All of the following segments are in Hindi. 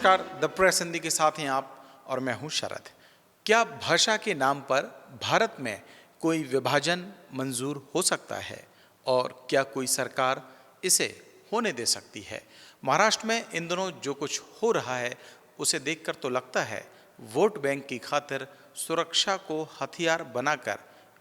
नमस्कार, द प्रेस हिंदी के साथ हैं आप और मैं हूं शरद। क्या भाषा के नाम पर भारत में कोई विभाजन मंजूर हो सकता है और क्या कोई सरकार इसे होने दे सकती है? महाराष्ट्र में इन दिनों जो कुछ हो रहा है उसे देखकर तो लगता है वोट बैंक की खातिर सुरक्षा को हथियार बनाकर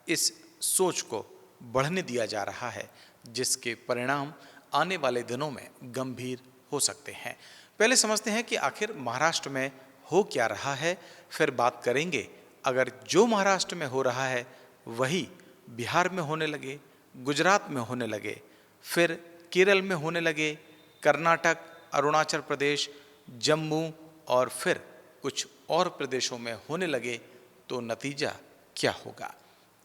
इस सोच को बढ़ने दिया जा रहा है, जिसके परिणाम आने वाले दिनों में गंभीर हो सकते हैं। पहले समझते हैं कि आखिर महाराष्ट्र में हो क्या रहा है, फिर बात करेंगे अगर जो महाराष्ट्र में हो रहा है वही बिहार में होने लगे, गुजरात में होने लगे, फिर केरल में होने लगे, कर्नाटक, अरुणाचल प्रदेश, जम्मू और फिर कुछ और प्रदेशों में होने लगे तो नतीजा क्या होगा?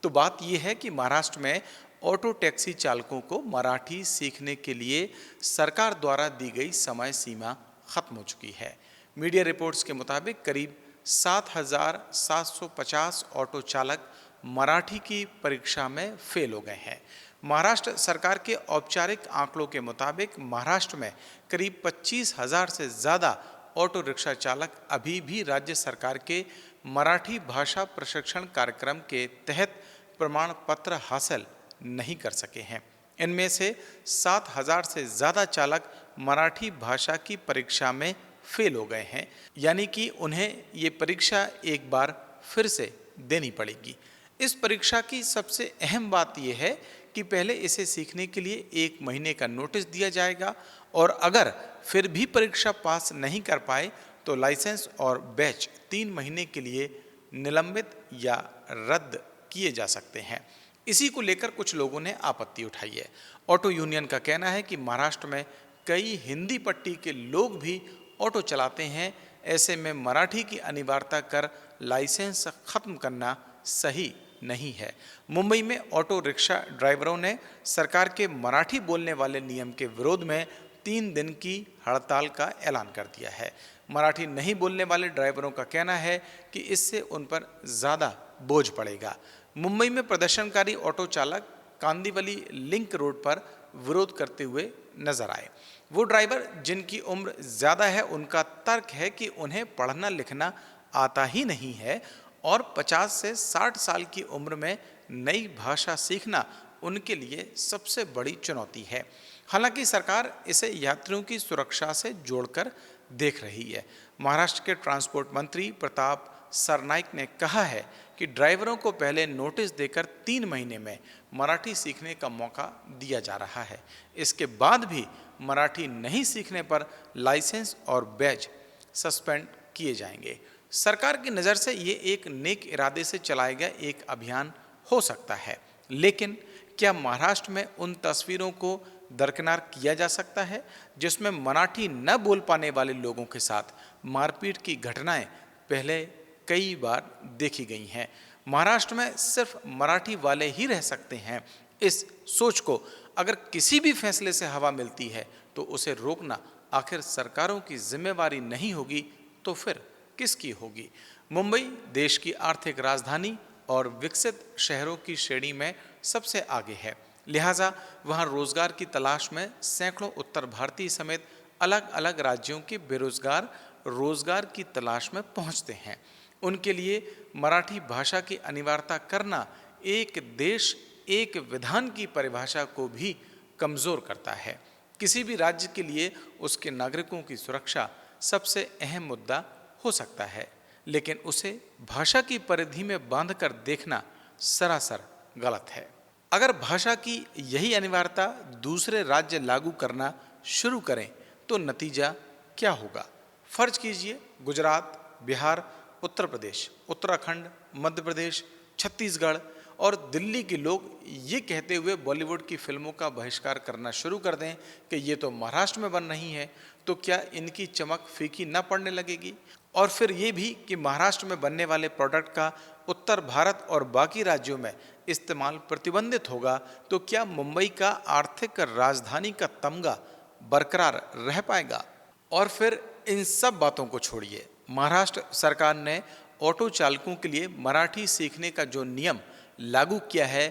तो बात यह है कि महाराष्ट्र में ऑटो टैक्सी चालकों को मराठी सीखने के लिए सरकार द्वारा दी गई समय सीमा खत्म हो चुकी है। मीडिया रिपोर्ट्स के मुताबिक करीब 7,750 ऑटो चालक मराठी की परीक्षा में फेल हो गए हैं। महाराष्ट्र सरकार के औपचारिक आंकड़ों के मुताबिक महाराष्ट्र में करीब 25,000 से ज़्यादा ऑटो रिक्शा चालक अभी भी राज्य सरकार के मराठी भाषा प्रशिक्षण कार्यक्रम के तहत प्रमाण पत्र हासिल नहीं कर सके हैं। इनमें से 7,000 से ज़्यादा चालक मराठी भाषा की परीक्षा में फेल हो गए हैं, यानी कि उन्हें ये परीक्षा एक बार फिर से देनी पड़ेगी। इस परीक्षा की सबसे अहम बात यह है कि पहले इसे सीखने के लिए 1 महीने का नोटिस दिया जाएगा और अगर फिर भी परीक्षा पास नहीं कर पाए तो लाइसेंस और बैच 3 महीने के लिए निलंबित या रद्द किए जा सकते हैं। इसी को लेकर कुछ लोगों ने आपत्ति उठाई है। ऑटो यूनियन का कहना है कि महाराष्ट्र में कई हिंदी पट्टी के लोग भी ऑटो चलाते हैं, ऐसे में मराठी की अनिवार्यता कर लाइसेंस खत्म करना सही नहीं है। मुंबई में ऑटो रिक्शा ड्राइवरों ने सरकार के मराठी बोलने वाले नियम के विरोध में 3 दिन की हड़ताल का ऐलान कर दिया है। मराठी नहीं बोलने वाले ड्राइवरों का कहना है कि इससे उन पर ज़्यादा बोझ पड़ेगा। मुंबई में प्रदर्शनकारी ऑटो चालक कांदिवली लिंक रोड पर विरोध करते हुए नजर आए। वो ड्राइवर जिनकी उम्र ज़्यादा है, उनका तर्क है कि उन्हें पढ़ना लिखना आता ही नहीं है और 50 से 60 साल की उम्र में नई भाषा सीखना उनके लिए सबसे बड़ी चुनौती है। हालांकि सरकार इसे यात्रियों की सुरक्षा से जोड़कर देख रही है। महाराष्ट्र के ट्रांसपोर्ट मंत्री प्रताप सरनाइक ने कहा है कि ड्राइवरों को पहले नोटिस देकर 3 महीने में मराठी सीखने का मौका दिया जा रहा है। इसके बाद भी मराठी नहीं सीखने पर लाइसेंस और बैच सस्पेंड किए जाएंगे। सरकार की नज़र से ये एक नेक इरादे से चलाया गया एक अभियान हो सकता है, लेकिन क्या महाराष्ट्र में उन तस्वीरों को दरकिनार किया जा सकता है जिसमें मराठी न बोल पाने वाले लोगों के साथ मारपीट की घटनाएं पहले कई बार देखी गई हैं? महाराष्ट्र में सिर्फ मराठी वाले ही रह सकते हैं, इस सोच को अगर किसी भी फैसले से हवा मिलती है तो उसे रोकना आखिर सरकारों की जिम्मेवारी नहीं होगी तो फिर किसकी होगी? मुंबई देश की आर्थिक राजधानी और विकसित शहरों की श्रेणी में सबसे आगे है, लिहाजा वहाँ रोजगार की तलाश में सैकड़ों उत्तर भारतीय समेत अलग अलग राज्यों के बेरोजगार रोजगार की तलाश में पहुँचते हैं। उनके लिए मराठी भाषा की अनिवार्यता करना एक देश एक विधान की परिभाषा को भी कमज़ोर करता है। किसी भी राज्य के लिए उसके नागरिकों की सुरक्षा सबसे अहम मुद्दा हो सकता है, लेकिन उसे भाषा की परिधि में बांधकर देखना सरासर गलत है। अगर भाषा की यही अनिवार्यता दूसरे राज्य लागू करना शुरू करें तो नतीजा क्या होगा? फर्ज कीजिए गुजरात, बिहार, उत्तर प्रदेश, उत्तराखंड, मध्य प्रदेश, छत्तीसगढ़ और दिल्ली के लोग ये कहते हुए बॉलीवुड की फिल्मों का बहिष्कार करना शुरू कर दें कि ये तो महाराष्ट्र में बन रही हैं, तो क्या इनकी चमक फीकी न पड़ने लगेगी? और फिर ये भी कि महाराष्ट्र में बनने वाले प्रोडक्ट का उत्तर भारत और बाकी राज्यों में इस्तेमाल प्रतिबंधित होगा, तो क्या मुंबई का आर्थिक राजधानी का तमगा बरकरार रह पाएगा? और फिर इन सब बातों को छोड़िए, महाराष्ट्र सरकार ने ऑटो चालकों के लिए मराठी सीखने का जो नियम लागू किया है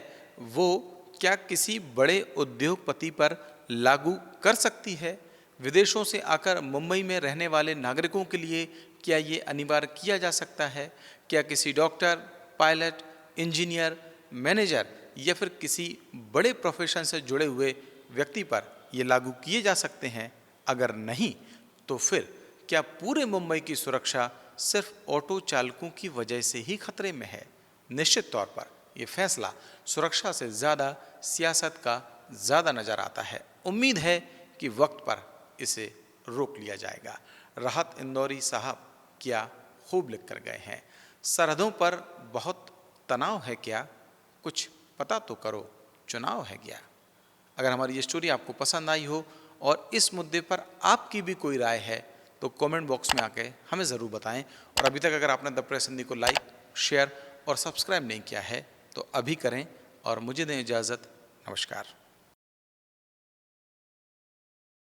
वो क्या किसी बड़े उद्योगपति पर लागू कर सकती है? विदेशों से आकर मुंबई में रहने वाले नागरिकों के लिए क्या ये अनिवार्य किया जा सकता है? क्या किसी डॉक्टर, पायलट, इंजीनियर, मैनेजर या फिर किसी बड़े प्रोफेशन से जुड़े हुए व्यक्ति पर ये लागू किए जा सकते हैं? अगर नहीं, तो फिर क्या पूरे मुंबई की सुरक्षा सिर्फ ऑटो चालकों की वजह से ही खतरे में है? निश्चित तौर पर यह फैसला सुरक्षा से ज़्यादा सियासत का ज़्यादा नज़र आता है। उम्मीद है कि वक्त पर इसे रोक लिया जाएगा। राहत इंदौरी साहब क्या खूब लिख कर गए हैं। सरहदों पर बहुत तनाव है क्या? कुछ पता तो करो, चुनाव है क्या? अगर हमारी ये स्टोरी आपको पसंद आई हो और इस मुद्दे पर आपकी भी कोई राय है तो कमेंट बॉक्स में आके हमें ज़रूर बताएं। और अभी तक अगर आपने द प्रेस हिंदी को लाइक, शेयर और सब्सक्राइब नहीं किया है तो अभी करें और मुझे दें इजाज़त। नमस्कार।